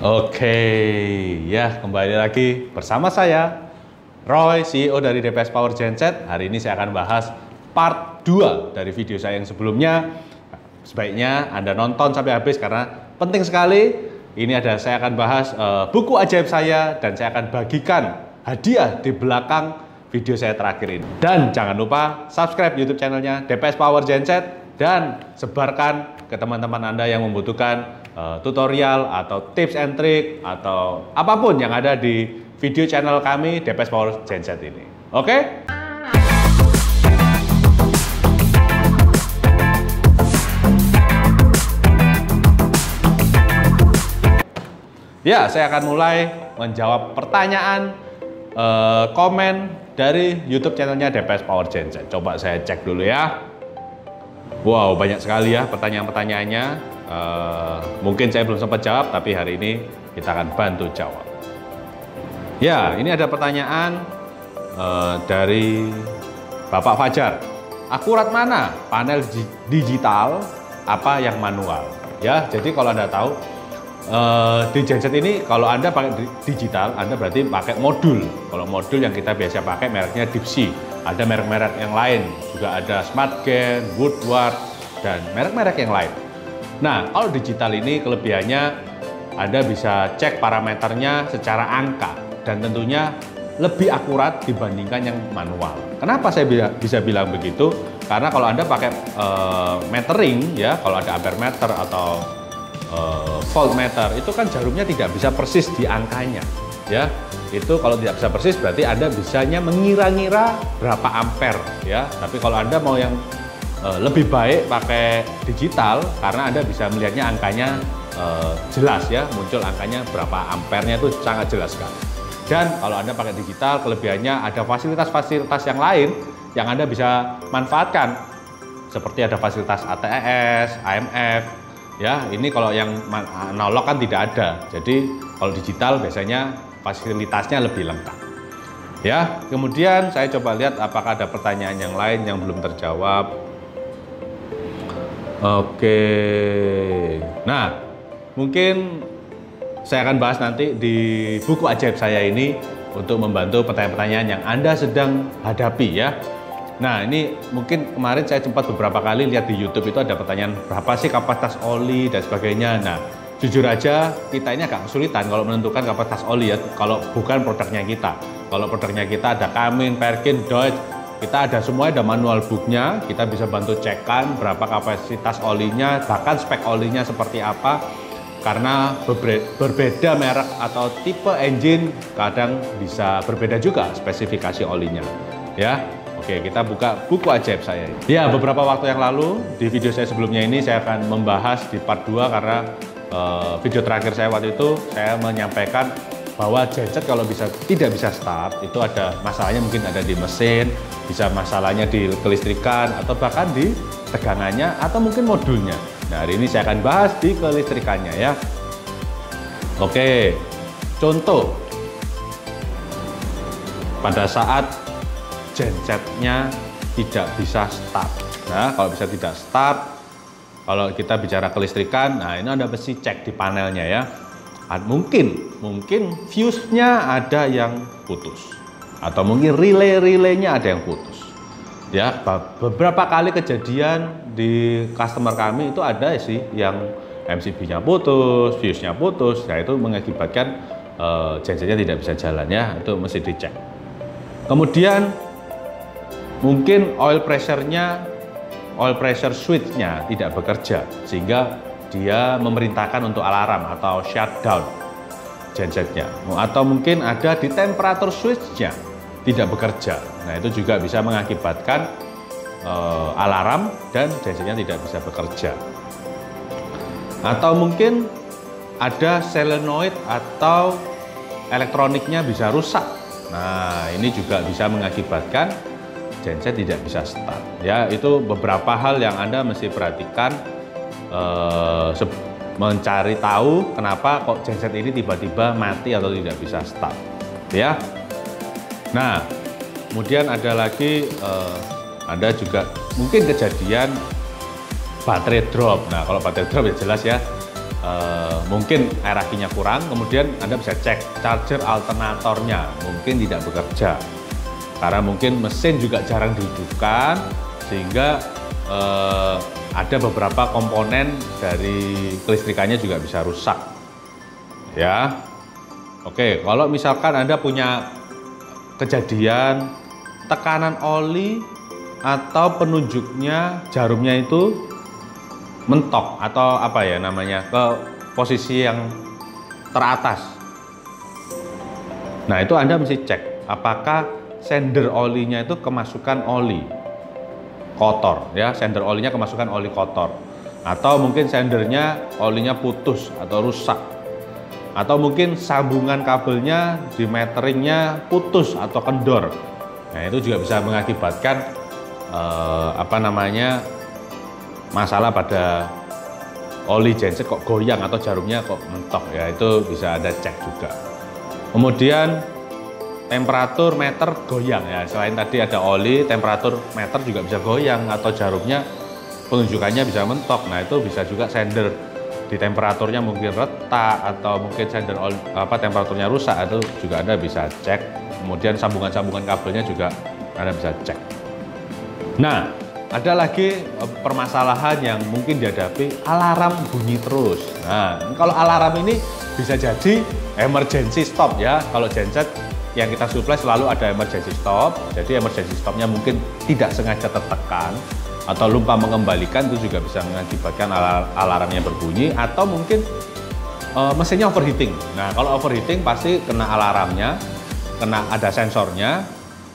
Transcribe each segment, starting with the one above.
Oke, ya kembali lagi bersama saya, Roy, CEO dari DPS Power Genset. Hari ini saya akan bahas part 2 dari video saya yang sebelumnya. Sebaiknya Anda nonton sampai habis karena penting sekali. Ini saya akan bahas buku ajaib saya dan saya akan bagikan hadiah di belakang video saya terakhir ini. Dan jangan lupa subscribe YouTube channelnya DPS Power Genset dan sebarkan ke teman-teman Anda yang membutuhkan tutorial atau tips and trick atau apapun yang ada di video channel kami DPS Power Genset ini. Oke? Ya, saya akan mulai menjawab pertanyaan komen dari YouTube channelnya DPS Power Genset. Coba saya cek dulu ya. Wow, banyak sekali ya pertanyaan-pertanyaannya. Mungkin saya belum sempat jawab, tapi hari ini kita akan bantu jawab. Ya, ini ada pertanyaan dari Bapak Fajar. Akurat mana panel digital, apa yang manual? Ya, jadi kalau Anda tahu di genset ini kalau Anda pakai digital, Anda berarti pakai modul. Kalau modul yang kita biasa pakai mereknya Dipsy. Ada merek-merek yang lain, juga ada Smartgen, Woodward, dan merek-merek yang lain. Nah, kalau digital ini kelebihannya Anda bisa cek parameternya secara angka dan tentunya lebih akurat dibandingkan yang manual. Kenapa saya bisa bilang begitu? Karena kalau Anda pakai metering ya, kalau ada ampere meter atau voltmeter itu kan jarumnya tidak bisa persis di angkanya ya. Itu kalau tidak bisa persis berarti Anda bisanya mengira-ngira berapa ampere ya. Tapi kalau Anda mau yang lebih baik pakai digital karena Anda bisa melihatnya angkanya jelas ya, muncul angkanya berapa ampernya itu sangat jelas sekali. Dan kalau Anda pakai digital kelebihannya ada fasilitas-fasilitas yang lain yang Anda bisa manfaatkan seperti ada fasilitas ATS, AMF ya. Ini kalau yang analog kan tidak ada. Jadi kalau digital biasanya fasilitasnya lebih lengkap. Ya, kemudian saya coba lihat apakah ada pertanyaan yang lain yang belum terjawab. Oke. Nah, mungkin saya akan bahas nanti di buku ajaib saya ini untuk membantu pertanyaan-pertanyaan yang Anda sedang hadapi ya. Nah, ini mungkin kemarin saya sempat beberapa kali lihat di YouTube itu ada pertanyaan berapa sih kapasitas oli dan sebagainya. Nah, jujur aja kita ini agak kesulitan kalau menentukan kapasitas oli ya, kalau bukan produknya kita. Kalau produknya kita ada Camin, Perkin, Dodge, kita ada semua, ada manual booknya, kita bisa bantu cekkan berapa kapasitas olinya, bahkan spek olinya seperti apa. Karena berbeda merek atau tipe engine kadang bisa berbeda juga spesifikasi olinya ya. Oke, kita buka buku ajaib saya. Ya, beberapa waktu yang lalu di video saya sebelumnya ini saya akan membahas di part 2 karena video terakhir saya waktu itu saya menyampaikan bahwa genset kalau tidak bisa start itu ada masalahnya, mungkin ada di mesin, bisa masalahnya di kelistrikan atau bahkan di tegangannya atau mungkin modulnya. Nah, hari ini saya akan bahas di kelistrikannya ya. Oke, contoh pada saat gensetnya tidak bisa start. Nah, kalau bisa tidak start, kalau kita bicara kelistrikan, nah ini Anda mesti cek di panelnya ya. Mungkin fuse-nya ada yang putus atau mungkin relay-relaynya ada yang putus. Ya, beberapa kali kejadian di customer kami itu ada sih yang MCB-nya putus, fuse-nya putus, ya itu mengakibatkan gensetnya tidak bisa jalan ya, itu mesti dicek. Kemudian mungkin oil pressure switch-nya tidak bekerja sehingga dia memerintahkan untuk alarm atau shutdown gensetnya. Atau mungkin ada di temperatur switch-nya tidak bekerja. Nah, itu juga bisa mengakibatkan alarm dan gensetnya tidak bisa bekerja. Atau mungkin ada solenoid atau elektroniknya bisa rusak. Nah, ini juga bisa mengakibatkan genset tidak bisa start. Ya, itu beberapa hal yang Anda mesti perhatikan mencari tahu kenapa kok genset ini tiba-tiba mati atau tidak bisa start. Ya. Nah, kemudian ada lagi Anda juga mungkin kejadian baterai drop. Nah, kalau baterai drop ya jelas ya mungkin air akinya kurang, kemudian Anda bisa cek charger alternatornya, mungkin tidak bekerja. Karena mungkin mesin juga jarang dihidupkan, sehingga ada beberapa komponen dari kelistrikannya juga bisa rusak. Ya, oke, kalau misalkan Anda punya kejadian tekanan oli atau penunjuknya jarumnya itu mentok atau apa ya namanya, ke posisi yang teratas. Nah, itu Anda mesti cek apakah sender olinya itu kemasukan oli kotor ya, sender olinya kemasukan oli kotor, atau mungkin sendernya olinya putus atau rusak, atau mungkin sambungan kabelnya di meteringnya putus atau kendor. Nah, itu juga bisa mengakibatkan masalah pada oli genset kok goyang atau jarumnya kok mentok ya, itu bisa Anda cek juga. Kemudian temperatur meter goyang ya, selain tadi ada oli, temperatur meter juga bisa goyang atau jarumnya penunjukannya bisa mentok. Nah, itu bisa juga sender di temperaturnya mungkin retak atau mungkin sender temperaturnya rusak, itu juga Anda bisa cek. Kemudian sambungan-sambungan kabelnya juga Anda bisa cek. Nah, ada lagi permasalahan yang mungkin dihadapi, alarm bunyi terus. Nah, kalau alarm ini bisa jadi emergency stop ya. Kalau genset yang kita supply selalu ada emergency stop, jadi emergency stopnya mungkin tidak sengaja tertekan atau lupa mengembalikan, itu juga bisa mengakibatkan alarmnya berbunyi, atau mungkin mesinnya overheating. Nah, kalau overheating pasti kena alarmnya, kena ada sensornya.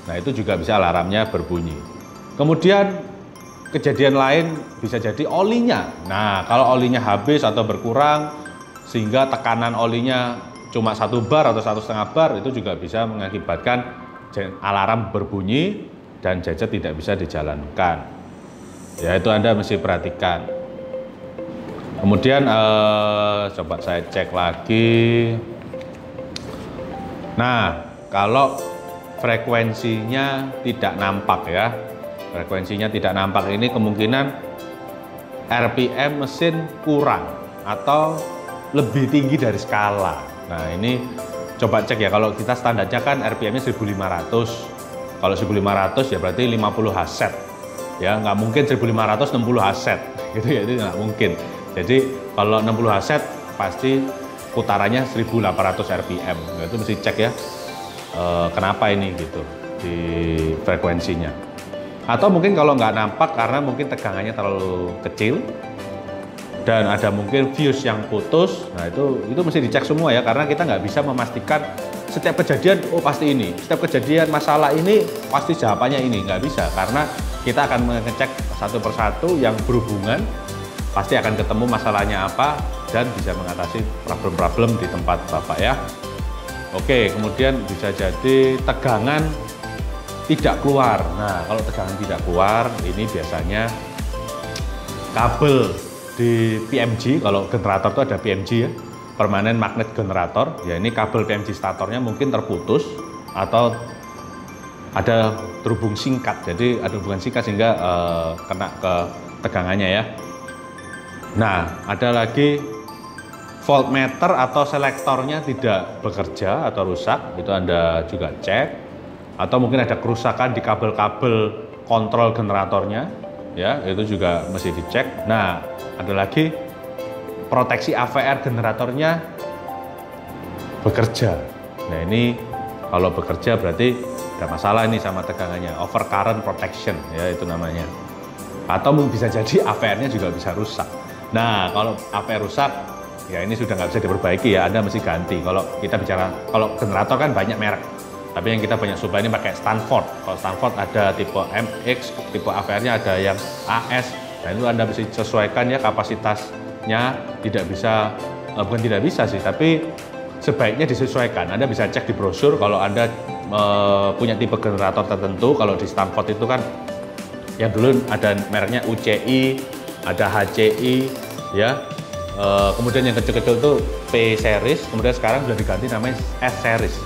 Nah, itu juga bisa alarmnya berbunyi. Kemudian kejadian lain bisa jadi olinya. Nah, kalau olinya habis atau berkurang sehingga tekanan olinya cuma 1 bar atau 1,5 bar, itu juga bisa mengakibatkan alarm berbunyi dan genset tidak bisa dijalankan. Ya, itu Anda mesti perhatikan. Kemudian coba saya cek lagi. Nah, kalau frekuensinya tidak nampak ya, frekuensinya tidak nampak ini kemungkinan RPM mesin kurang atau lebih tinggi dari skala. Nah, ini coba cek ya, kalau kita standarnya kan RPM-nya 1500. Kalau 1500 ya berarti 50 Hz. Ya, nggak mungkin 1500 60 Hz. Gitu ya, itu nggak mungkin. Jadi kalau 60 Hz pasti putarannya 1800 RPM. Nah, itu mesti cek ya, kenapa ini gitu di frekuensinya. Atau mungkin kalau nggak nampak karena mungkin tegangannya terlalu kecil dan ada mungkin fuse yang putus. Nah, itu mesti dicek semua ya, karena kita nggak bisa memastikan setiap kejadian oh pasti ini, setiap kejadian masalah ini pasti jawabannya ini, nggak bisa, karena kita akan mengecek satu persatu yang berhubungan, pasti akan ketemu masalahnya apa dan bisa mengatasi problem-problem di tempat Bapak ya. Oke, kemudian bisa jadi tegangan tidak keluar. Nah, kalau tegangan tidak keluar ini biasanya kabel di PMG, kalau generator itu ada PMG ya, permanen magnet generator. Ya, ini kabel PMG statornya mungkin terputus atau ada terhubung singkat. Jadi ada hubungan singkat sehingga kena ke tegangannya ya. Nah, ada lagi voltmeter atau selektornya tidak bekerja atau rusak, itu Anda juga cek. Atau mungkin ada kerusakan di kabel-kabel kontrol generatornya, ya, itu juga mesti dicek. Nah, ada lagi proteksi AVR generatornya bekerja. Nah, ini kalau bekerja berarti ada masalah ini sama tegangannya, overcurrent protection ya itu namanya. Atau bisa jadi AVR-nya juga bisa rusak. Nah, kalau AVR rusak, ya ini sudah nggak bisa diperbaiki ya, Anda mesti ganti. Kalau kita bicara, kalau generator kan banyak merek, tapi yang kita banyak supply ini pakai Stanford. Kalau Stanford ada tipe MX, tipe AVR-nya ada yang AS. Nah, itu Anda bisa sesuaikan ya kapasitasnya, tidak bisa, bukan tidak bisa sih, tapi sebaiknya disesuaikan. Anda bisa cek di brosur kalau Anda punya tipe generator tertentu. Kalau di Stanford itu kan yang dulu ada mereknya UCI, ada HCI, ya. Kemudian yang kecil-kecil itu P series, kemudian sekarang sudah diganti namanya S series.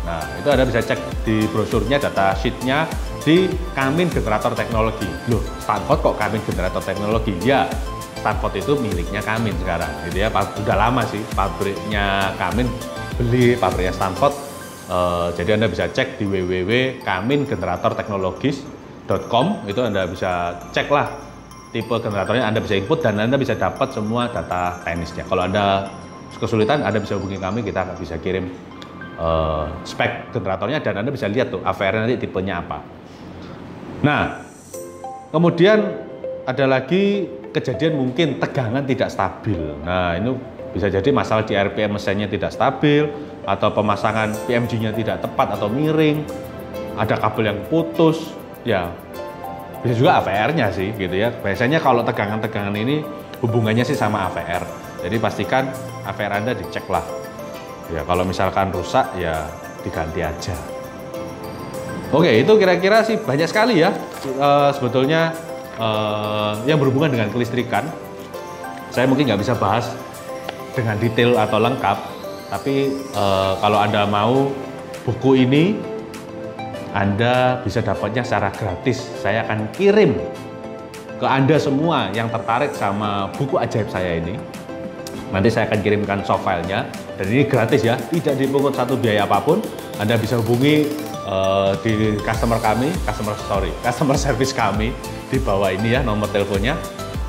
Nah, itu Anda bisa cek di brosurnya, data sheet-nya di Kamin Generator Teknologi. Loh, Stanford kok Kamin Generator Teknologi? Ya, Stanford itu miliknya Kamin sekarang, gitu ya. Udah lama sih pabriknya Kamin beli pabriknya Stanford. Jadi Anda bisa cek di www.kamingeneratorteknologis.com, itu Anda bisa cek lah tipe generatornya, Anda bisa input dan Anda bisa dapat semua data teknisnya. Kalau Anda kesulitan, Anda bisa hubungi kami, kita bisa kirim spek generatornya dan Anda bisa lihat tuh AVR nanti tipenya apa. Nah, kemudian ada lagi kejadian mungkin tegangan tidak stabil. Nah, ini bisa jadi masalah di RPM mesinnya tidak stabil, atau pemasangan PMG-nya tidak tepat atau miring, ada kabel yang putus, ya bisa juga AVR-nya sih, gitu ya. Biasanya kalau tegangan-tegangan ini hubungannya sih sama AVR. Jadi pastikan AVR Anda dicek lah. Ya kalau misalkan rusak ya diganti aja. Oke, itu kira-kira sih banyak sekali ya sebetulnya yang berhubungan dengan kelistrikan. Saya mungkin nggak bisa bahas dengan detail atau lengkap, tapi kalau Anda mau buku ini, Anda bisa dapatnya secara gratis. Saya akan kirim ke Anda semua yang tertarik sama buku ajaib saya ini. Nanti saya akan kirimkan soft filenya, dan ini gratis ya, tidak dipungut satu biaya apapun. Anda bisa hubungi di customer service kami di bawah ini ya, nomor teleponnya.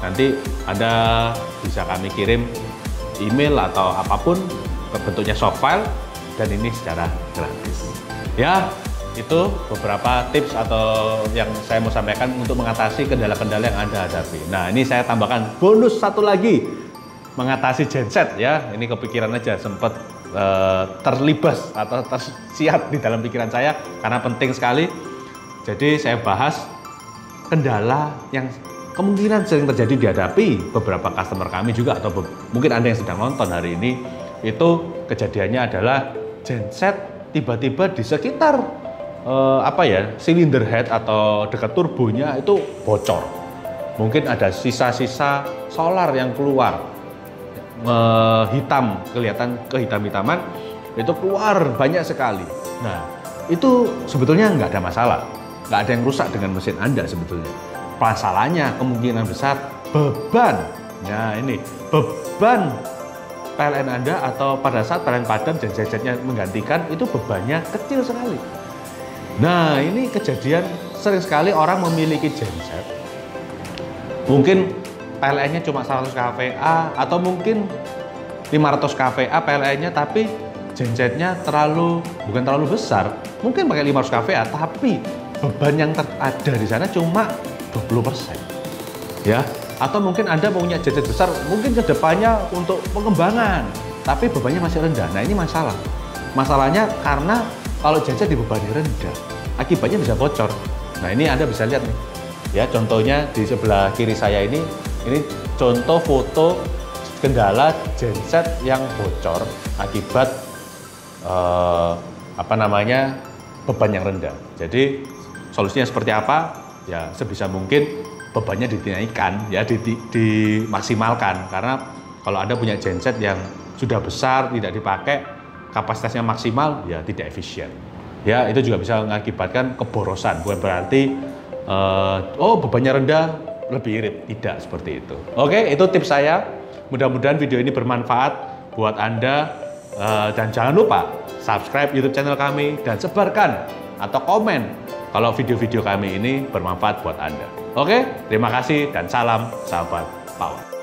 Nanti Anda bisa kami kirim email atau apapun bentuknya soft file, dan ini secara gratis. Ya, itu beberapa tips atau yang saya mau sampaikan untuk mengatasi kendala-kendala yang Anda hadapi. Nah, ini saya tambahkan bonus satu lagi, mengatasi genset ya. Ini kepikiran aja, sempat terlibas atau tersiat di dalam pikiran saya karena penting sekali. Jadi saya bahas kendala yang kemungkinan sering terjadi dihadapi beberapa customer kami juga, atau mungkin Anda yang sedang nonton hari ini. Itu kejadiannya adalah genset tiba-tiba di sekitar cylinder head atau dekat turbonya itu bocor. Mungkin ada sisa-sisa solar yang keluar, hitam, kelihatan kehitam-hitaman, itu keluar banyak sekali. Nah, itu sebetulnya nggak ada masalah, nggak ada yang rusak dengan mesin Anda sebetulnya. Masalahnya kemungkinan besar beban. Nah, ini beban PLN Anda, atau pada saat PLN padam dan gensetnya menggantikan, itu bebannya kecil sekali. Nah, ini kejadian sering sekali orang memiliki genset, mungkin PLN-nya cuma 100 kVA atau mungkin 500 kVA PLN-nya, tapi gensetnya bukan terlalu besar, mungkin pakai 500 kVA, tapi beban yang ada di sana cuma 20%. Ya, atau mungkin Anda punya genset besar, mungkin kedepannya untuk pengembangan, tapi bebannya masih rendah. Nah, ini masalah. Masalahnya karena kalau genset dibebani rendah, akibatnya bisa bocor. Nah, ini Anda bisa lihat nih. Ya, contohnya di sebelah kiri saya ini contoh foto kendala genset yang bocor akibat beban yang rendah. Jadi solusinya seperti apa? Ya, sebisa mungkin bebannya dinaikkan, ya, dimaksimalkan. Karena kalau Anda punya genset yang sudah besar, tidak dipakai, kapasitasnya maksimal, ya tidak efisien. Ya, itu juga bisa mengakibatkan keborosan. Bukan berarti bebannya rendah lebih irit, tidak seperti itu. Oke, itu tips saya. Mudah-mudahan video ini bermanfaat buat Anda, dan jangan lupa subscribe YouTube channel kami dan sebarkan atau komen kalau video-video kami ini bermanfaat buat Anda. Oke, terima kasih dan salam sahabat Power.